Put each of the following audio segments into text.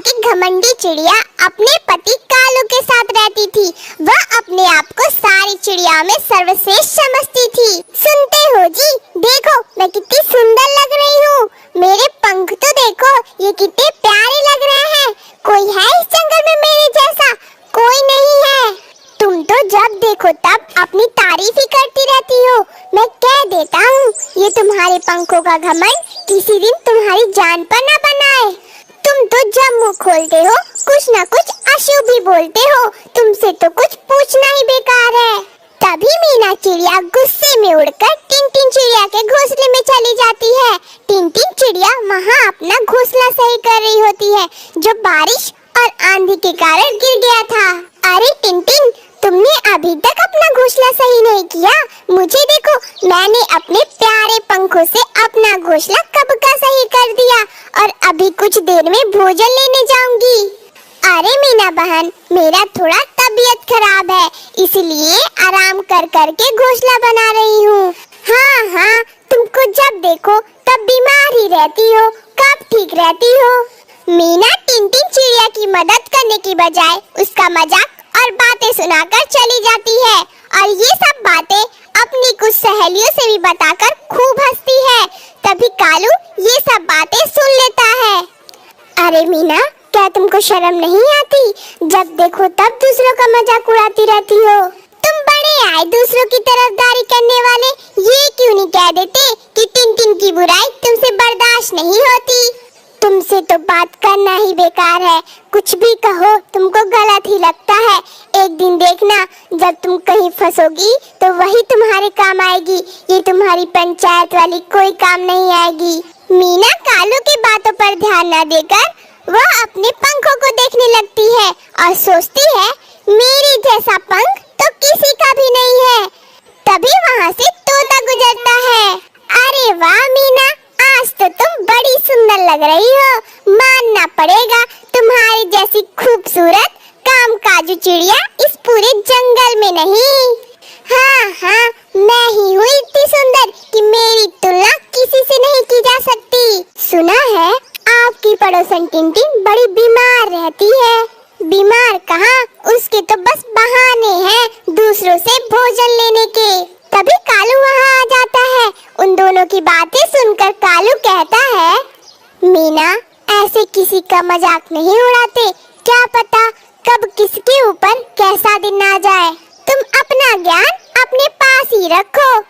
की घमंडी चिड़िया अपने पति कालू के साथ रहती थी। वह अपने आप को सारी चिड़िया में सर्वश्रेष्ठ समझती थी। सुनते हो जी, देखो मैं कितनी सुंदर लग रही हूँ। मेरे पंख तो देखो, ये कितने प्यारे लग रहे हैं। कोई है इस जंगल में मेरे जैसा? कोई नहीं है। तुम तो जब देखो तब अपनी तारीफ ही करती रहती हो। मैं कह देता हूँ, ये तुम्हारे पंखों का घमंड किसी दिन तुम्हारी जान पर न बनाए। तुम तो जब मुंह खोलते हो कुछ न कुछ अशुभ ही बोलते हो। तुमसे तो कुछ पूछना ही बेकार है। तभी मीना चिड़िया गुस्से में उड़कर टिन-टिन चिड़िया के घोंसले में चली जाती है। टिन-टिन चिड़िया वहाँ अपना घोंसला सही कर रही होती है, जो बारिश और आंधी के कारण गिर गया था। अरे टिन-टिन, तुमने अभी तक अपना घोंसला सही नहीं किया। मुझे देखो, मैंने अपने प्यारे पंखों से अपना घोंसला कब का सही कर दिया और अभी कुछ देर में भोजन लेने जाऊंगी। अरे मीना बहन, मेरा थोड़ा तबीयत खराब है, इसलिए आराम कर कर के घोंसला बना रही हूँ। हाँ, तुमको जब देखो तब बीमार ही रहती हो, कब ठीक रहती हो? मीना टिन-टिन चिड़िया की मदद करने की बजाय उसका मजाक और बातें सुनाकर चली जाती है और ये सब बातें अपनी कुछ सहेलियों से भी बताकर खूब हंसती है। तभी कालू ये सब बातें सुन लेता है। अरे मीना, क्या तुमको शर्म नहीं आती? जब देखो तब दूसरों का मजाक उड़ाती रहती हो। तुम बड़े आए दूसरों की तरफदारी करने वाले, ये क्यों नहीं कह देते कि टिन-टिन की बुराई तुमसे बर्दाश्त नहीं होती? तुमसे तो बात करना ही बेकार है। कुछ भी कहो, तुमको गलत ही लगता है। एक दिन देखना, जब तुम कहीं फंसोगी तो वही तुम्हारे काम आएगी। ये तुम्हारी पंचायत वाली कोई काम नहीं आएगी। मीना कालू की बातों पर ध्यान न देकर वह अपने पंखों को देखने लगती है और सोचती है, मेरी जैसा पंख तो किसी का भी नहीं है। तभी वहाँ से तोता गुजरता है। अरे वाह मीना, आज तो तुम बड़ी सुंदर लग रही हो। मानना पड़ेगा, तुम्हारी जैसी खूबसूरत कामकाजी चिड़िया इस पूरे जंगल में नहीं। हाँ, मैं ही हूँ इतनी सुंदर कि मेरी तुलना किसी से नहीं की जा सकती। सुना है आपकी पड़ोसन टिन-टिन बड़ी बीमार रहती है। बीमार कहाँ, उसके तो बस बहाने हैं दूसरों से भोजन लेने के। तभी कालू वहाँ आ जाता है। उन दोनों की बातें सुनकर कालू कहता है, मीना, ऐसे किसी का मजाक नहीं उड़ाते। क्या पता कब किसके ऊपर कैसा दिन आ जाए। तुम अपना ज्ञान अपने पास ही रखो।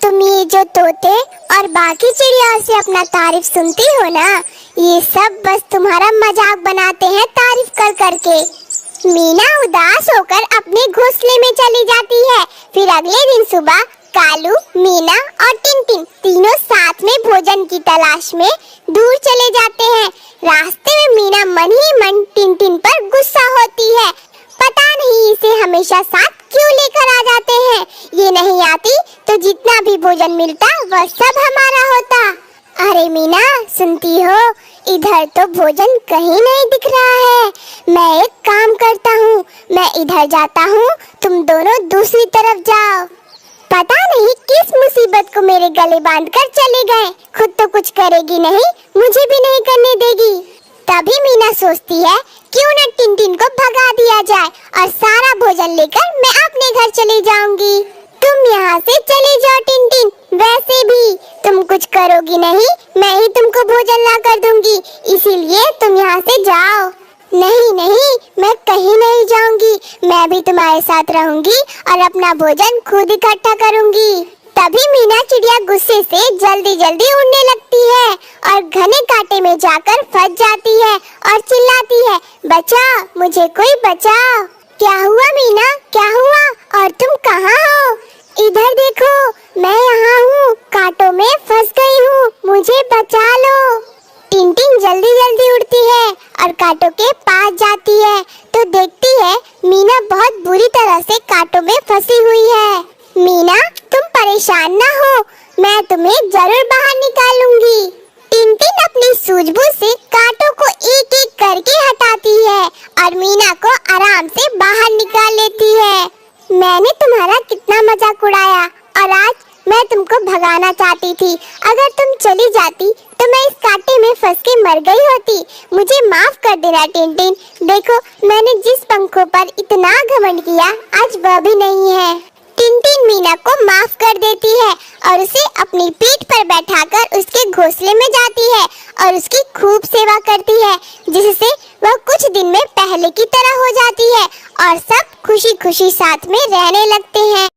तुम ये जो तोते और बाकी चिड़िया से अपना तारीफ सुनती हो ना, ये सब बस तुम्हारा मजाक बनाते हैं तारीफ कर करके। मीना उदास होकर अपने घोंसले में चली जाती है। फिर अगले दिन सुबह कालू, मीना और टिन-टिन तीनों साथ में भोजन की तलाश में दूर चले जाते हैं। रास्ते में मीना मन ही मन टिन-टिन पर गुस्सा होती है। पता नहीं इसे हमेशा साथ क्यों लेकर आ जाते हैं। ये नहीं आती तो जितना भी भोजन मिलता वह सब हमारा होता। अरे मीना, सुनती हो? इधर तो भोजन कहीं नहीं दिख रहा है। मैं एक काम करता हूँ, मैं इधर जाता हूँ, तुम दोनों दूसरी तरफ जाओ। पता नहीं किस मुसीबत को मेरे गले बांधकर चले गए। खुद तो कुछ करेगी नहीं, मुझे भी नहीं करने देगी। तभी मीना सोचती है, क्यों न टिन-टिन को भगा दिया जाए और सारा भोजन लेकर मैं अपने घर चली जाऊंगी। तुम यहाँ से चले जाओ टिन-टिन, वैसे भी तुम कुछ करोगी नहीं, मैं ही तुमको भोजन ला कर दूंगी, इसीलिए तुम यहाँ से जाओ। नहीं, मैं कहीं नहीं जाऊंगी, मैं भी तुम्हारे साथ रहूंगी और अपना भोजन खुद इकट्ठा करूंगी। तभी मीना चिड़िया गुस्से से जल्दी जल्दी उड़ने लगती है और घने कांटे में जाकर फंस जाती है और चिल्लाती है, बचाओ, मुझे कोई बचाओ। क्या हुआ मीना, क्या हुआ? और तुम कहाँ हो? इधर देखो, मैं यहाँ हूँ, कांटों में फंस गई हूँ, मुझे बचा लो। टिन-टिन जल्दी जल्दी उड़ती है और कांटों के पास जाती है तो देखती है मीना बहुत बुरी तरह से कांटों में फंसी हुई है। मीना, तुम परेशान ना हो, मैं तुम्हें जरूर बाहर निकालूंगी। टिन-टिन अपनी सूझबूझ से कांटों को एक एक करके हटाती है और मीना को आराम से बाहर निकाल लेती है। मैंने तुम्हारा कितना मजाक उड़ाया और आज मैं तुमको भगाना चाहती थी। अगर तुम चली जाती तो मैं इस कांटे में फंस के मर गई होती। मुझे माफ कर देना टिनटिन। देखो, मैंने जिस पंखों पर इतना घमंड किया, आज वह भी नहीं है। टिनटिन मीना को माफ कर देती है और उसे अपनी पीठ पर बैठाकर उसके घोंसले में जाती है और उसकी खूब सेवा करती है, जिससे वह कुछ दिन में पहले की तरह हो जाती है और सब खुशी खुशी साथ में रहने लगते हैं।